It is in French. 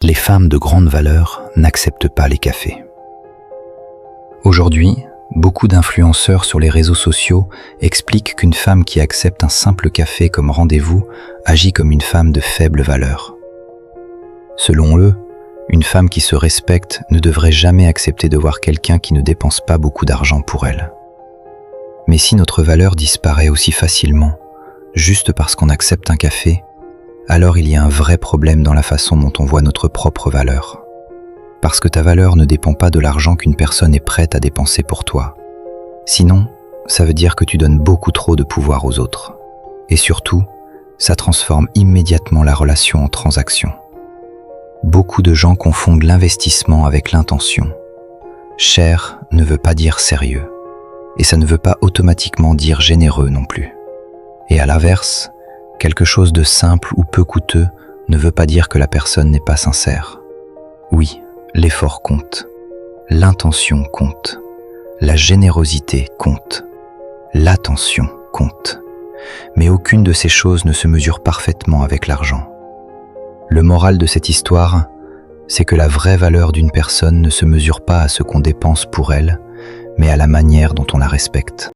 Les femmes de grande valeur n'acceptent pas les cafés. Aujourd'hui, beaucoup d'influenceurs sur les réseaux sociaux expliquent qu'une femme qui accepte un simple café comme rendez-vous agit comme une femme de faible valeur. Selon eux, une femme qui se respecte ne devrait jamais accepter de voir quelqu'un qui ne dépense pas beaucoup d'argent pour elle. Mais si notre valeur disparaît aussi facilement, juste parce qu'on accepte un café, alors il y a un vrai problème dans la façon dont on voit notre propre valeur. Parce que ta valeur ne dépend pas de l'argent qu'une personne est prête à dépenser pour toi. Sinon, ça veut dire que tu donnes beaucoup trop de pouvoir aux autres. Et surtout, ça transforme immédiatement la relation en transaction. Beaucoup de gens confondent l'investissement avec l'intention. Cher ne veut pas dire sérieux. Et ça ne veut pas automatiquement dire généreux non plus. Et à l'inverse, quelque chose de simple ou peu coûteux ne veut pas dire que la personne n'est pas sincère. Oui, l'effort compte, l'intention compte, la générosité compte, l'attention compte. Mais aucune de ces choses ne se mesure parfaitement avec l'argent. Le moral de cette histoire, c'est que la vraie valeur d'une personne ne se mesure pas à ce qu'on dépense pour elle, mais à la manière dont on la respecte.